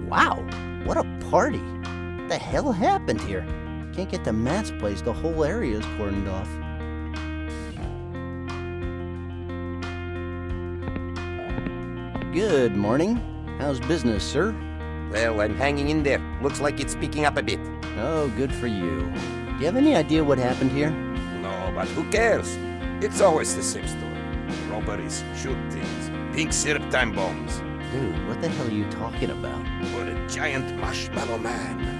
Wow, what a party. What the hell happened here? Can't get to Matt's place, the whole area is cordoned off. Good morning. How's business, sir? Well, I'm hanging in there. Looks like it's picking up a bit. Oh, good for you. Do you have any idea what happened here? No, but who cares? It's always the same story. Robberies, shootings, pink syrup time bombs. Dude, what the hell are you talking about? Or a giant marshmallow man.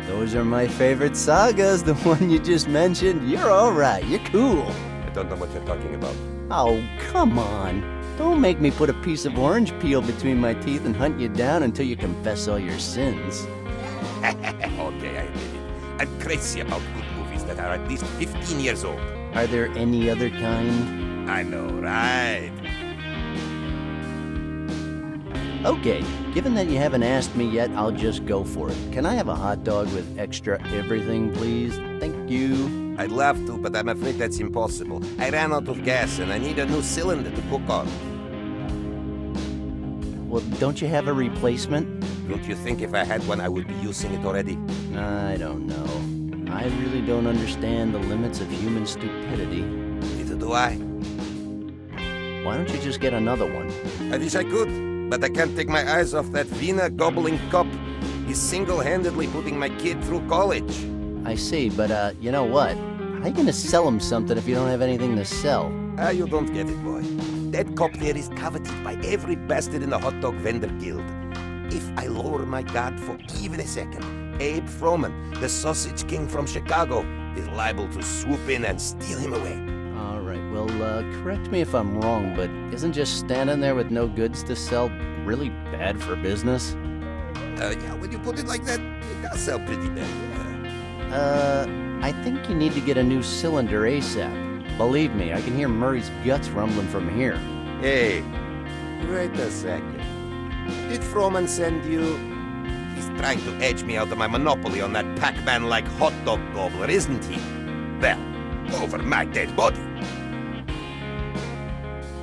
Those are my favorite sagas, the one you just mentioned. You're alright, you're cool. I don't know what you're talking about. Oh, come on. Don't make me put a piece of orange peel between my teeth and hunt you down until you confess all your sins. Okay, I admit it. I'm crazy about good movies that are at least 15 years old. Are there any other kind? I know, right? Okay, given that you haven't asked me yet, I'll just go for it. Can I have a hot dog with extra everything, please? Thank you. I'd love to, but I'm afraid that's impossible. I ran out of gas and I need a new cylinder to cook on. Well, don't you have a replacement? Don't you think if I had one, I would be using it already? I don't know. I really don't understand the limits of human stupidity. Neither do I. Why don't you just get another one? I wish I could, but I can't take my eyes off that Wiener gobbling cop. He's single-handedly putting my kid through college. I see, but you know what? How are you gonna sell him something if you don't have anything to sell? Ah, you don't get it, boy. That cop there is coveted by every bastard in the hot dog vendor guild. If I lower my guard for even a second, Abe Froman, the sausage king from Chicago, is liable to swoop in and steal him away. All right, well, correct me if I'm wrong, but isn't just standing there with no goods to sell really bad for business? Yeah, when you put it like that, it does sell pretty bad. I think you need to get a new cylinder ASAP. Believe me, I can hear Murray's guts rumbling from here. Hey, wait a second. Did Froman send you? He's trying to edge me out of my monopoly on that Pac-Man-like hot dog gobbler, isn't he? Well, over my dead body.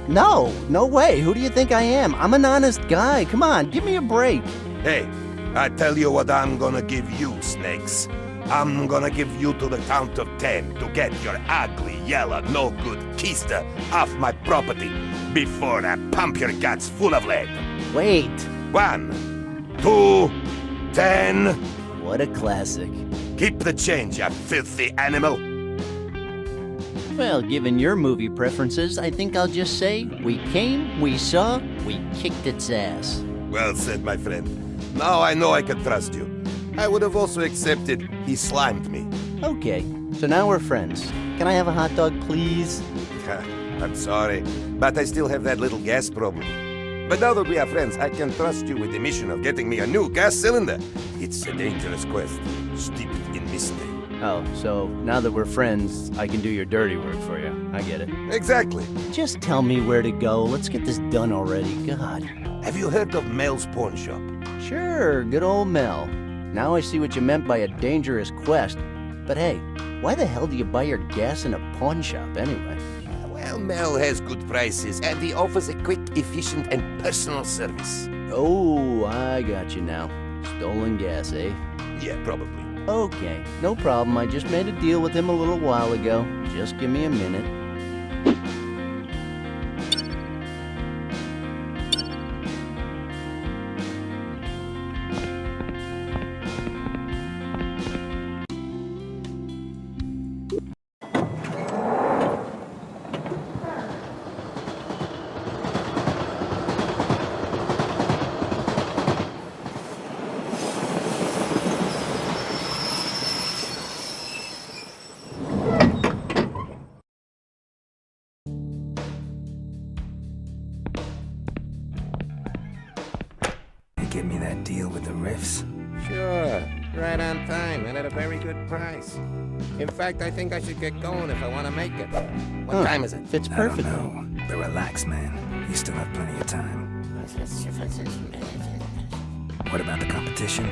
No, no way. Who do you think I am? I'm an honest guy. Come on, give me a break. Hey, I tell you what I'm gonna give you, Snakes. I'm gonna give you to the count of 10 to get your ugly, yellow, no-good keister off my property before I pump your guts full of lead. Wait. 1, 2, 10. What a classic. Keep the change, you filthy animal. Well, given your movie preferences, I think I'll just say, we came, we saw, we kicked its ass. Well said, my friend. Now I know I can trust you. I would have also accepted he slimed me. Okay, so now we're friends. Can I have a hot dog, please? I'm sorry, but I still have that little gas problem. But now that we are friends, I can trust you with the mission of getting me a new gas cylinder. It's a dangerous quest, steeped in mystery. Oh, so now that we're friends, I can do your dirty work for you. I get it. Exactly. Just tell me where to go. Let's get this done already. God. Have you heard of Mel's Pawn Shop? Sure, good old Mel. Now I see what you meant by a dangerous quest. But hey, why the hell do you buy your gas in a pawn shop anyway? Well, Mel has good prices, and he offers a quick, efficient, and personal service. Oh, I got you now. Stolen gas, eh? Yeah, probably. Okay, no problem. I just made a deal with him a little while ago. Just give me a minute. Give me that deal with the riffs. Sure. Right on time and at a very good price. In fact, I think I should get going if I want to make it. What time is it? Fits I perfectly. don't know, but relax, man. You still have plenty of time. What about the competition?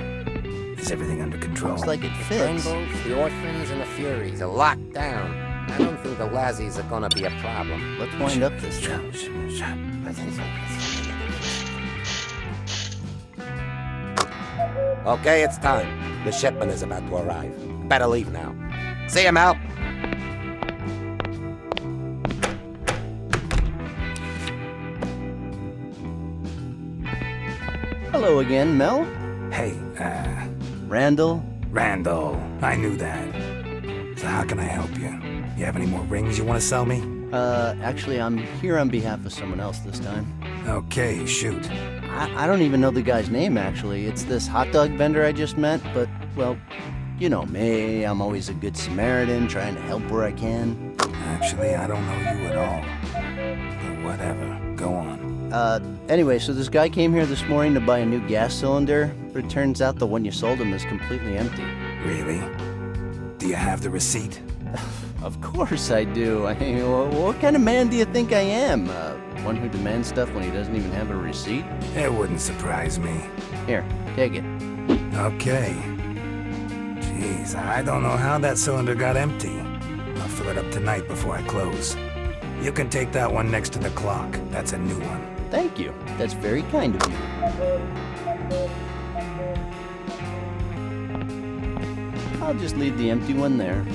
Is everything under control? Looks like it fits. Rainbows, the Orphans, and the Furies are locked down. I don't think the Lazzies are gonna be a problem. Let's wind up this time. Okay, it's time. The shipment is about to arrive. Better leave now. See you, Mel. Hello again, Mel. Hey, Randal. Randal. I knew that. So how can I help you? You have any more rings you want to sell me? Actually, I'm here on behalf of someone else this time. Okay, shoot. I don't even know the guy's name, actually. It's this hot dog vendor I just met, but, well, you know me. I'm always a good Samaritan, trying to help where I can. Actually, I don't know you at all. But whatever. Go on. Anyway, so this guy came here this morning to buy a new gas cylinder, but it turns out the one you sold him is completely empty. Really? Do you have the receipt? Of course I do. I mean, what kind of man do you think I am? One who demands stuff when he doesn't even have a receipt? It wouldn't surprise me. Here, take it. Okay. Jeez, I don't know how that cylinder got empty. I'll fill it up tonight before I close. You can take that one next to the clock. That's a new one. Thank you. That's very kind of you. I'll just leave the empty one there.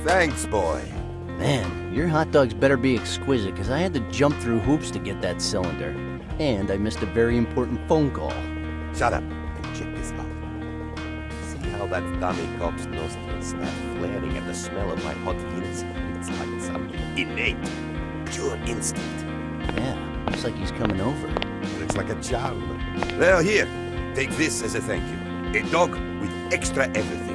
Thanks, boy. Man, your hot dogs better be exquisite, because I had to jump through hoops to get that cylinder. And I missed a very important phone call. Shut up and check this out. See how that dummy cop's nostrils start flaring at the smell of my hot heels? It's like something innate, pure instinct. Yeah, looks like he's coming over. Looks like a charm. Well, here, take this as a thank you. A dog with extra everything.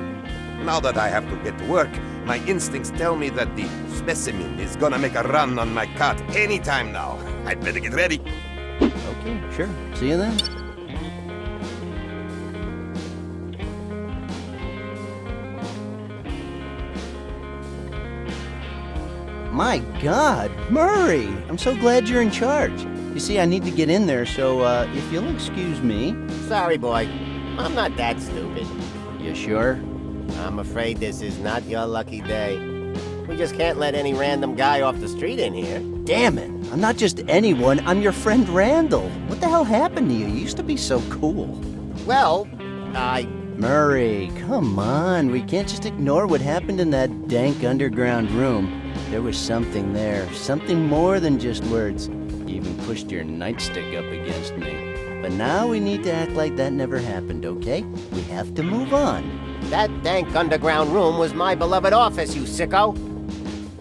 Now that I have to get to work, my instincts tell me that the specimen is gonna make a run on my cart anytime now. I'd better get ready. Okay, sure. See you then. My God, Murray! I'm so glad you're in charge. You see, I need to get in there, so if you'll excuse me. Sorry, boy. I'm not that stupid. You sure? I'm afraid this is not your lucky day. We just can't let any random guy off the street in here. Damn it! I'm not just anyone, I'm your friend Randal. What the hell happened to you? You used to be so cool. Well, Murray, come on. We can't just ignore what happened in that dank underground room. There was something there. Something more than just words. You even pushed your nightstick up against me. But now we need to act like that never happened, okay? We have to move on. That dank underground room was my beloved office, you sicko.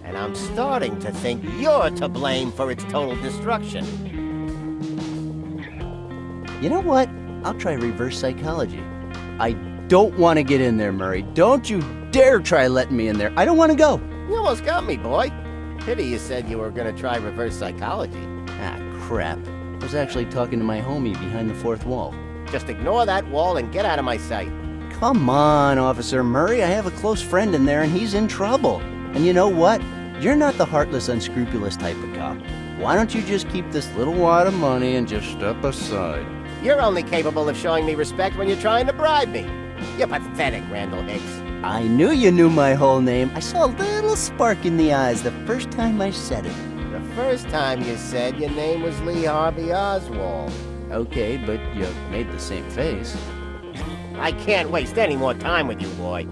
And I'm starting to think you're to blame for its total destruction. You know what? I'll try reverse psychology. I don't want to get in there, Murray. Don't you dare try letting me in there. I don't want to go. You almost got me, boy. Pity you said you were gonna try reverse psychology. Ah, crap. I was actually talking to my homie behind the fourth wall. Just ignore that wall and get out of my sight. Come on, Officer Murray. I have a close friend in there and he's in trouble. And you know what? You're not the heartless, unscrupulous type of cop. Why don't you just keep this little wad of money and just step aside? You're only capable of showing me respect when you're trying to bribe me. You're pathetic, Randal Hicks. I knew you knew my whole name. I saw a little spark in the eyes the first time I said it. The first time you said your name was Lee Harvey Oswald. Okay, but you made the same face. I can't waste any more time with you, boy.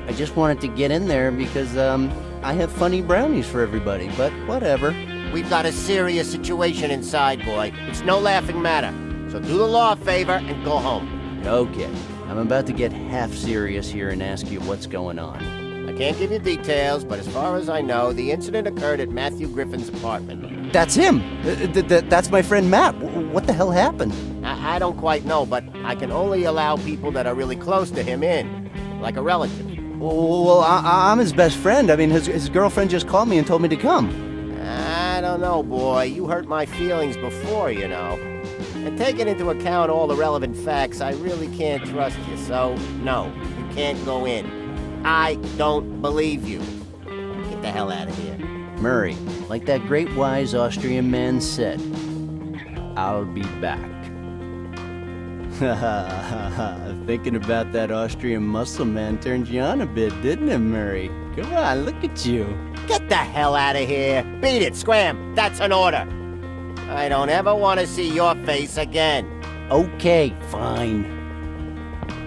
I just wanted to get in there because, I have funny brownies for everybody, but whatever. We've got a serious situation inside, boy. It's no laughing matter. So do the law a favor and go home. Okay, I'm about to get half serious here and ask you what's going on. I can't give you details, but as far as I know, the incident occurred at Matthew Griffin's apartment. That's him! That's my friend Matt. What the hell happened? I don't quite know, but I can only allow people that are really close to him in, like a relative. Well, I'm his best friend. I mean, his girlfriend just called me and told me to come. I don't know, boy. You hurt my feelings before, you know. And taking into account all the relevant facts, I really can't trust you, so no, you can't go in. I don't believe you. Get the hell out of here. Murray, like that great wise Austrian man said, I'll be back. Thinking about that Austrian muscle man turned you on a bit, didn't it, Murray? Come on, look at you. Get the hell out of here. Beat it, scram. That's an order. I don't ever want to see your face again. Okay, fine.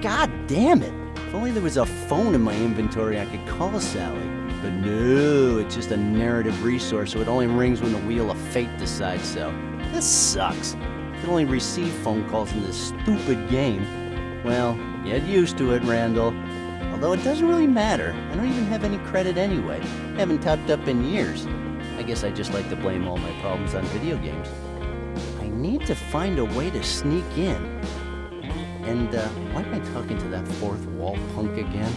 God damn it. If only there was a phone in my inventory I could call Sally. But no, it's just a narrative resource, so it only rings when the wheel of fate decides so. This sucks. I can only receive phone calls in this stupid game. Well, get used to it, Randal. Although it doesn't really matter. I don't even have any credit anyway. I haven't topped up in years. I guess I just like to blame all my problems on video games. I need to find a way to sneak in. And, why am I talking to that fourth wall punk again?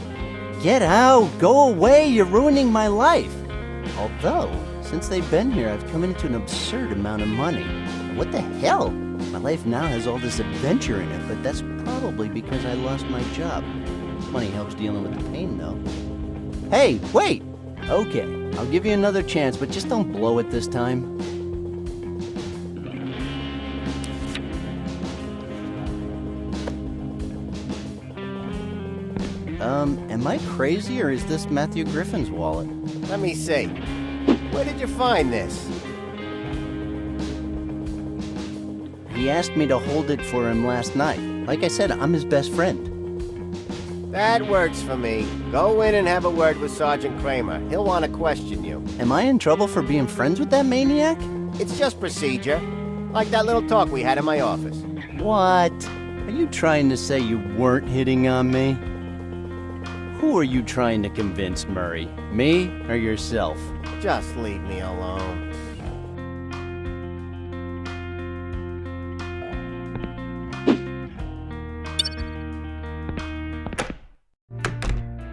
Get out! Go away! You're ruining my life! Although, since they've been here, I've come into an absurd amount of money. What the hell? My life now has all this adventure in it, but that's probably because I lost my job. Money helps dealing with the pain, though. Hey, wait! Okay, I'll give you another chance, but just don't blow it this time. Am I crazy, or is this Matthew Griffin's wallet? Let me see. Where did you find this? He asked me to hold it for him last night. Like I said, I'm his best friend. That works for me. Go in and have a word with Sergeant Kramer. He'll want to question you. Am I in trouble for being friends with that maniac? It's just procedure. Like that little talk we had in my office. What? Are you trying to say you weren't hitting on me? Who are you trying to convince, Murray? Me or yourself? Just leave me alone.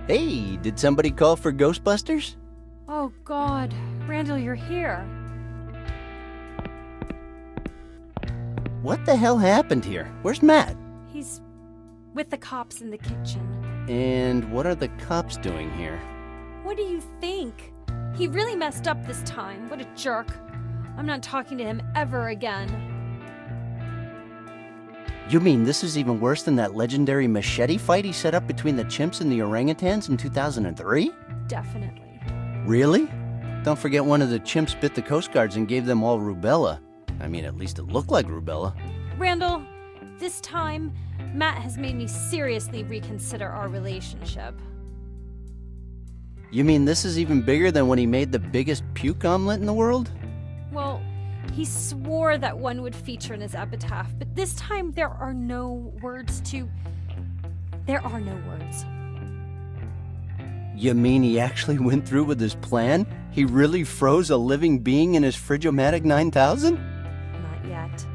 Hey, did somebody call for Ghostbusters? Oh God, Randal, you're here. What the hell happened here? Where's Matt? He's with the cops in the kitchen. And what are the cops doing here? What do you think? He really messed up this time. What a jerk. I'm not talking to him ever again. You mean this is even worse than that legendary machete fight he set up between the chimps and the orangutans in 2003? Definitely. Really? Don't forget one of the chimps bit the Coast Guards and gave them all rubella. I mean, at least it looked like rubella. Randal, this time, Matt has made me seriously reconsider our relationship. You mean this is even bigger than when he made the biggest puke omelet in the world? Well, he swore that one would feature in his epitaph, but this time there are no words. You mean he actually went through with his plan? He really froze a living being in his Frigomatic 9000? Not yet.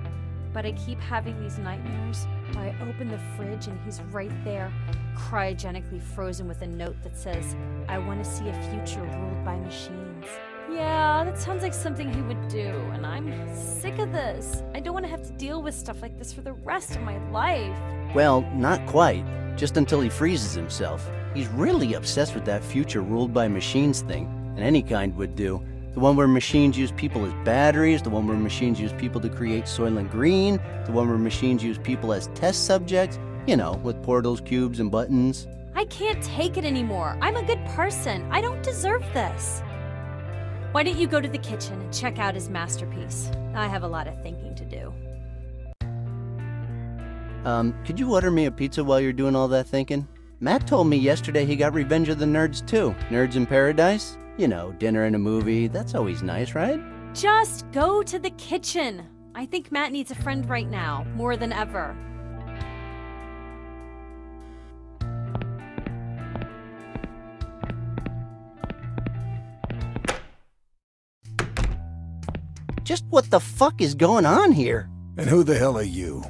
But I keep having these nightmares where I open the fridge and he's right there, cryogenically frozen with a note that says, "I want to see a future ruled by machines." Yeah, that sounds like something he would do, and I'm sick of this. I don't want to have to deal with stuff like this for the rest of my life. Well, not quite. Just until he freezes himself. He's really obsessed with that future ruled by machines thing, and any kind would do. The one where machines use people as batteries, the one where machines use people to create Soylent Green, the one where machines use people as test subjects, you know, with portals, cubes, and buttons. I can't take it anymore. I'm a good person. I don't deserve this. Why don't you go to the kitchen and check out his masterpiece? I have a lot of thinking to do. Could you order me a pizza while you're doing all that thinking? Matt told me yesterday he got Revenge of the Nerds too. Nerds in Paradise? You know, dinner and a movie. That's always nice, right? Just go to the kitchen. I think Matt needs a friend right now, more than ever. Just what the fuck is going on here? And who the hell are you?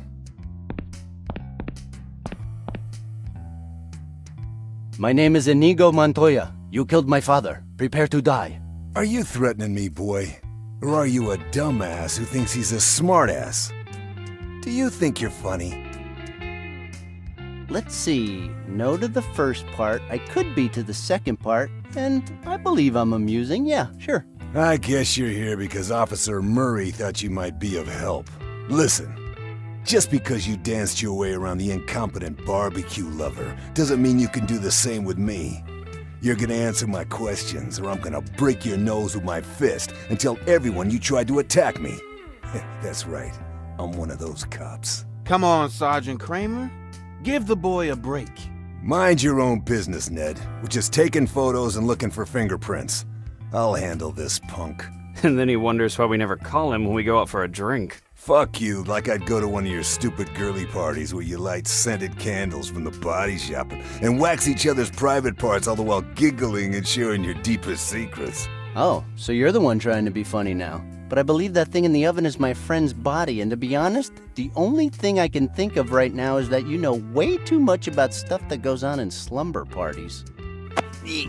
My name is Inigo Montoya. You killed my father. Prepare to die. Are you threatening me, boy? Or are you a dumbass who thinks he's a smartass? Do you think you're funny? Let's see. No to the first part. I could be to the second part. And I believe I'm amusing. Yeah, sure. I guess you're here because Officer Murray thought you might be of help. Listen, just because you danced your way around the incompetent barbecue lover doesn't mean you can do the same with me. You're gonna answer my questions, or I'm gonna break your nose with my fist and tell everyone you tried to attack me. That's right, I'm one of those cops. Come on, Sergeant Kramer. Give the boy a break. Mind your own business, Ned. We're just taking photos and looking for fingerprints. I'll handle this punk. And then he wonders why we never call him when we go out for a drink. Fuck you, like I'd go to one of your stupid girly parties where you light scented candles from the body shop and wax each other's private parts all the while giggling and sharing your deepest secrets. Oh, so you're the one trying to be funny now. But I believe that thing in the oven is my friend's body, and to be honest, the only thing I can think of right now is that you know way too much about stuff that goes on in slumber parties.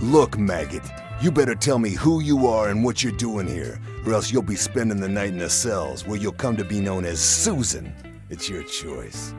Look, maggot, you better tell me who you are and what you're doing here, or else you'll be spending the night in the cells, where you'll come to be known as Susan. It's your choice.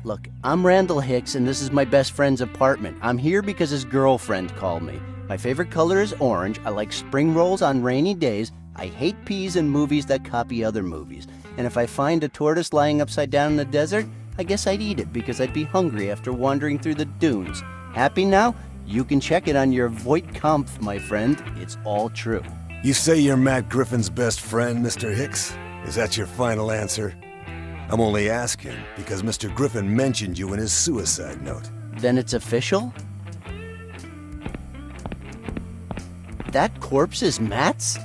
Look, I'm Randal Hicks, and this is my best friend's apartment. I'm here because his girlfriend called me. My favorite color is orange. I like spring rolls on rainy days. I hate peas in movies that copy other movies. And if I find a tortoise lying upside down in the desert, I guess I'd eat it because I'd be hungry after wandering through the dunes. Happy now? You can check it on your Voight-Kampf, my friend. It's all true. You say you're Matt Griffin's best friend, Mr. Hicks? Is that your final answer? I'm only asking because Mr. Griffin mentioned you in his suicide note. Then it's official? That corpse is Matt's?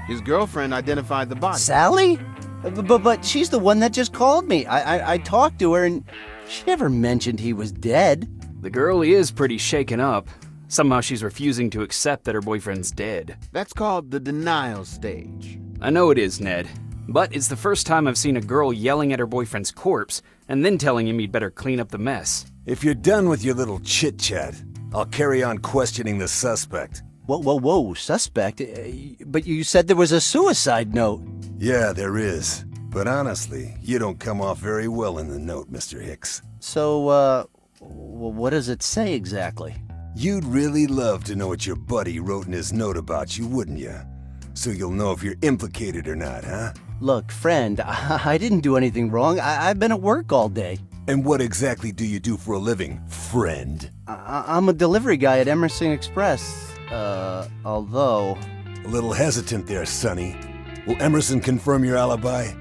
His girlfriend identified the body. Sally? But she's the one that just called me. I talked to her and she never mentioned he was dead. The girlie is pretty shaken up. Somehow she's refusing to accept that her boyfriend's dead. That's called the denial stage. I know it is, Ned. But it's the first time I've seen a girl yelling at her boyfriend's corpse and then telling him he'd better clean up the mess. If you're done with your little chit-chat, I'll carry on questioning the suspect. Whoa, suspect? But you said there was a suicide note. Yeah, there is. But honestly, you don't come off very well in the note, Mr. Hicks. So, what does it say exactly? You'd really love to know what your buddy wrote in his note about you, wouldn't you? So you'll know if you're implicated or not, huh? Look, friend, I didn't do anything wrong. I've been at work all day. And what exactly do you do for a living, friend? I'm a delivery guy at Emerson Express. Although... A little hesitant there, Sonny. Will Emerson confirm your alibi?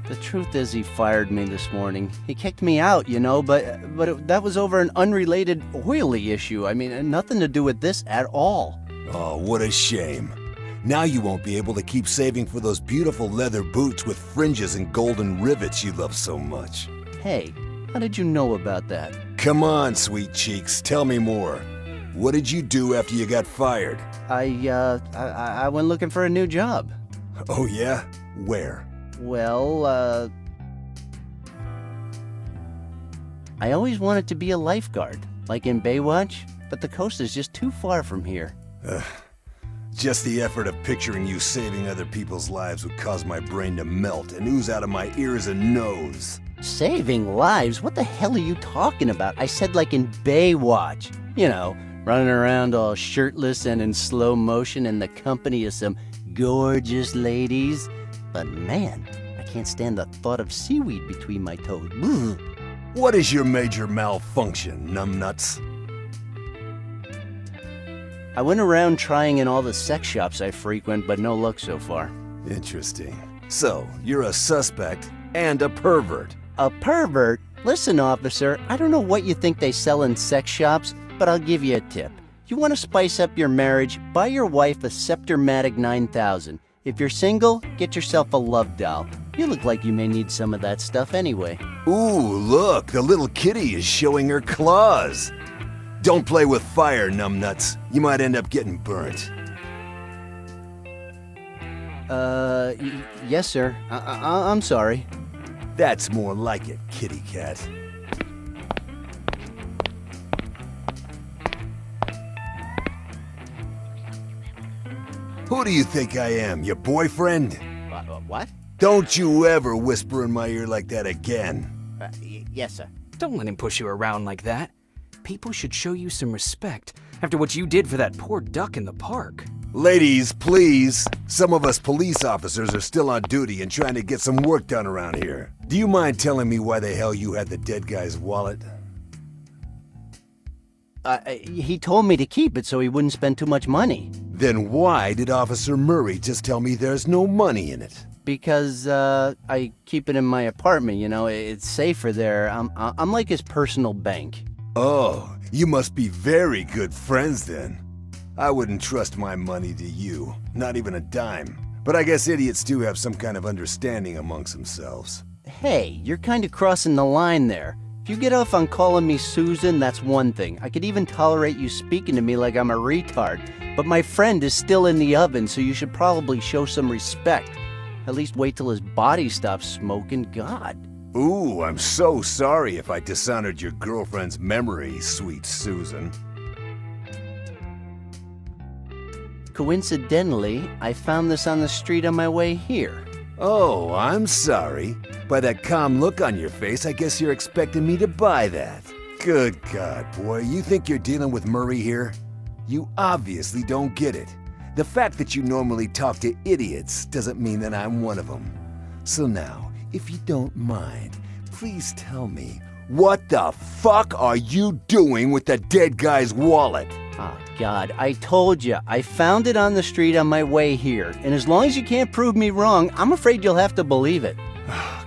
The truth is he fired me this morning. He kicked me out, you know, but that was over an unrelated oily issue. I mean, nothing to do with this at all. Oh, what a shame. Now you won't be able to keep saving for those beautiful leather boots with fringes and golden rivets you love so much. Hey, how did you know about that? Come on, sweet cheeks, tell me more. What did you do after you got fired? I went looking for a new job. Oh yeah? Where? Well, I always wanted to be a lifeguard, like in Baywatch, but the coast is just too far from here. Just the effort of picturing you saving other people's lives would cause my brain to melt and ooze out of my ears and nose. Saving lives? What the hell are you talking about? I said like in Baywatch. You know, running around all shirtless and in slow motion in the company of some gorgeous ladies. But man, I can't stand the thought of seaweed between my toes. Ugh. What is your major malfunction, numbnuts? I went around trying in all the sex shops I frequent, but no luck so far. Interesting. So, you're a suspect and a pervert. A pervert? Listen, officer, I don't know what you think they sell in sex shops, but I'll give you a tip. You want to spice up your marriage? Buy your wife a Sceptermatic 9000. If you're single, get yourself a love doll. You look like you may need some of that stuff anyway. Ooh, look, the little kitty is showing her claws. Don't play with fire, numbnuts. You might end up getting burnt. Yes, sir. I'm sorry. That's more like it, kitty cat. Who do you think I am, your boyfriend? What? Don't you ever whisper in my ear like that again. Yes, sir. Don't let him push you around like that. People should show you some respect after what you did for that poor duck in the park. Ladies, please. Some of us police officers are still on duty and trying to get some work done around here. Do you mind telling me why the hell you had the dead guy's wallet? He told me to keep it so he wouldn't spend too much money. Then why did Officer Murray just tell me there's no money in it? Because, I keep it in my apartment, you know, it's safer there. I'm like his personal bank. Oh, you must be very good friends then. I wouldn't trust my money to you, not even a dime. But I guess idiots do have some kind of understanding amongst themselves. Hey, you're kind of crossing the line there. If you get off on calling me Susan, that's one thing. I could even tolerate you speaking to me like I'm a retard. But my friend is still in the oven, so you should probably show some respect. At least wait till his body stops smoking. God. Ooh, I'm so sorry if I dishonored your girlfriend's memory, sweet Susan. Coincidentally, I found this on the street on my way here. Oh, I'm sorry. By that calm look on your face, I guess you're expecting me to buy that. Good God, boy, you think you're dealing with Murray here? You obviously don't get it. The fact that you normally talk to idiots doesn't mean that I'm one of them. So now, if you don't mind, please tell me, what the fuck are you doing with the dead guy's wallet? Oh, God, I told you, I found it on the street on my way here. And as long as you can't prove me wrong, I'm afraid you'll have to believe it.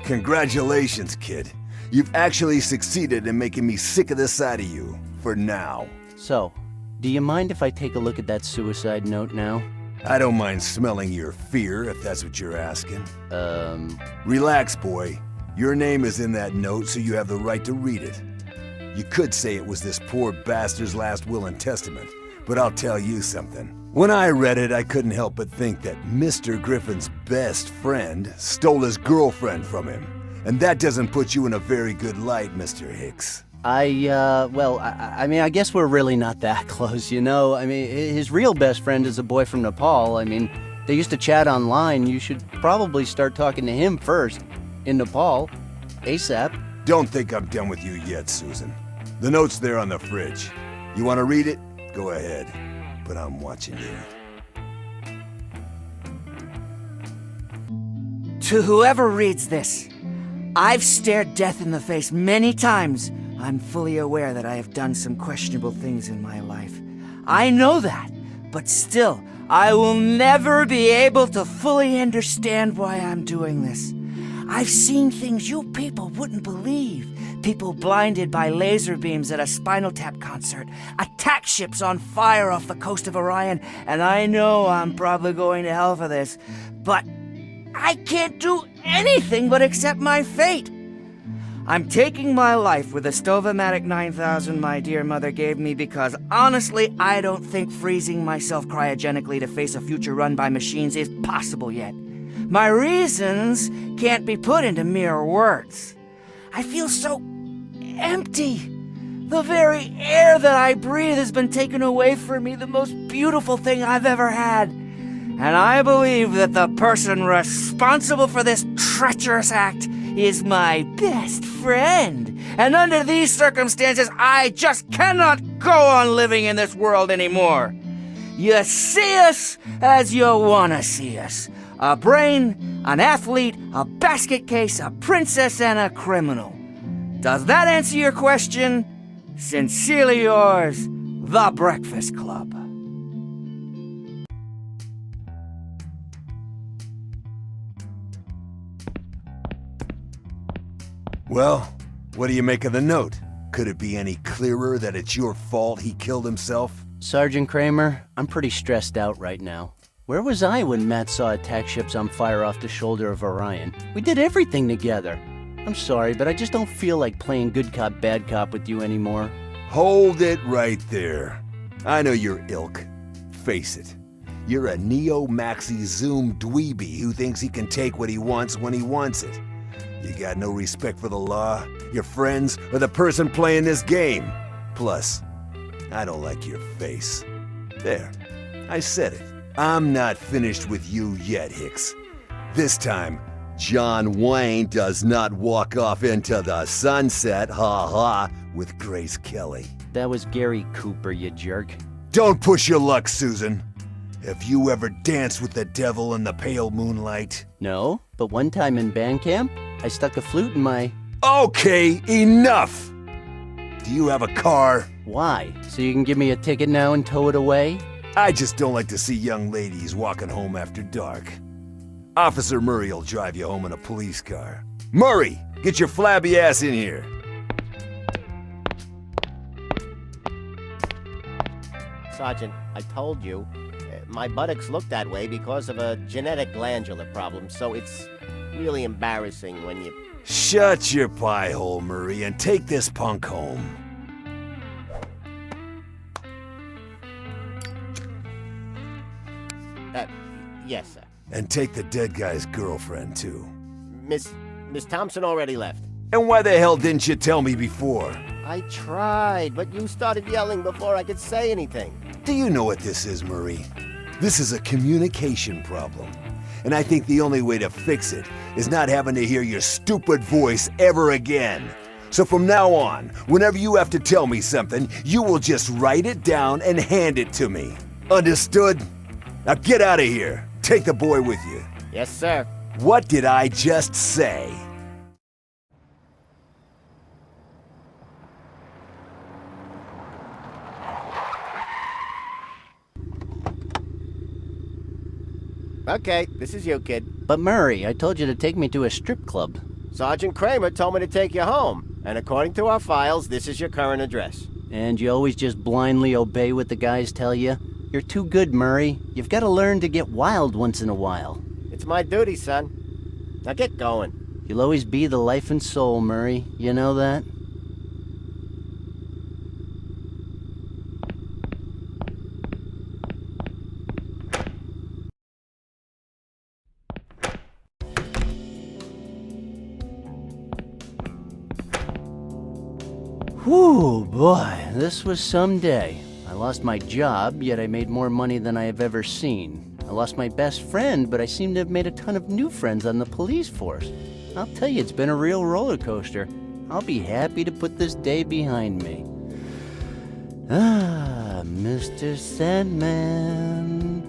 Congratulations, kid. You've actually succeeded in making me sick of the sight of you, for now. So, do you mind if I take a look at that suicide note now? I don't mind smelling your fear, if that's what you're asking. Relax, boy. Your name is in that note, so you have the right to read it. You could say it was this poor bastard's last will and testament, but I'll tell you something. When I read it, I couldn't help but think that Mr. Griffin's best friend stole his girlfriend from him. And that doesn't put you in a very good light, Mr. Hicks. I mean, I guess we're really not that close, you know? I mean, his real best friend is a boy from Nepal. I mean, they used to chat online. You should probably start talking to him first. In Nepal. ASAP. Don't think I'm done with you yet, Susan. The note's there on the fridge. You want to read it? Go ahead. But I'm watching you. To whoever reads this, I've stared death in the face many times. I'm fully aware that I have done some questionable things in my life. I know that, but still, I will never be able to fully understand why I'm doing this. I've seen things you people wouldn't believe. People blinded by laser beams at a Spinal Tap concert, attack ships on fire off the coast of Orion, and I know I'm probably going to hell for this, but I can't do anything but accept my fate. I'm taking my life with a Stovematic 9000 my dear mother gave me because, honestly, I don't think freezing myself cryogenically to face a future run by machines is possible yet. My reasons can't be put into mere words. I feel so empty. The very air that I breathe has been taken away from me, the most beautiful thing I've ever had. And I believe that the person responsible for this treacherous act is my best friend. And under these circumstances, I just cannot go on living in this world anymore. You see us as you want to see us. A brain, an athlete, a basket case, a princess, and a criminal. Does that answer your question? Sincerely yours, The Breakfast Club. Well, what do you make of the note? Could it be any clearer that it's your fault he killed himself? Sergeant Kramer, I'm pretty stressed out right now. Where was I when Matt saw attack ships on fire off the shoulder of Orion? We did everything together. I'm sorry, but I just don't feel like playing good cop, bad cop with you anymore. Hold it right there. I know your ilk. Face it. You're a neo-maxi zoom dweeby who thinks he can take what he wants when he wants it. You got no respect for the law, your friends, or the person playing this game. Plus, I don't like your face. There, I said it. I'm not finished with you yet, Hicks. This time, John Wayne does not walk off into the sunset, ha-ha, with Grace Kelly. That was Gary Cooper, you jerk. Don't push your luck, Susan. Have you ever danced with the devil in the pale moonlight? No, but one time in band camp, I stuck a flute in my... Okay, enough! Do you have a car? Why? So you can give me a ticket now and tow it away? I just don't like to see young ladies walking home after dark. Officer Murray will drive you home in a police car. Murray, get your flabby ass in here. Sergeant, I told you, my buttocks look that way because of a genetic glandular problem, so it's really embarrassing when you... Shut your pie hole, Murray, and take this punk home. Yes, sir. And take the dead guy's girlfriend, too. Miss Thompson already left. And why the hell didn't you tell me before? I tried, but you started yelling before I could say anything. Do you know what this is, Murray? This is a communication problem. And I think the only way to fix it is not having to hear your stupid voice ever again. So from now on, whenever you have to tell me something, you will just write it down and hand it to me. Understood? Now get out of here. Take the boy with you. Yes, sir. What did I just say? Okay, this is you, kid. But Murray, I told you to take me to a strip club. Sergeant Kramer told me to take you home, and according to our files, this is your current address. And you always just blindly obey what the guys tell you? You're too good, Murray. You've got to learn to get wild once in a while. It's my duty, son. Now get going. You'll always be the life and soul, Murray. You know that? Whew, boy, this was some day. I lost my job, yet I made more money than I have ever seen. I lost my best friend, but I seem to have made a ton of new friends on the police force. I'll tell you, it's been a real roller coaster. I'll be happy to put this day behind me. Ah, Mr. Sandman,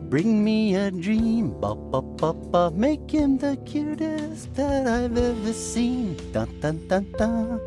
bring me a dream. Ba ba ba ba, make him the cutest that I've ever seen. Dun dun dun dun.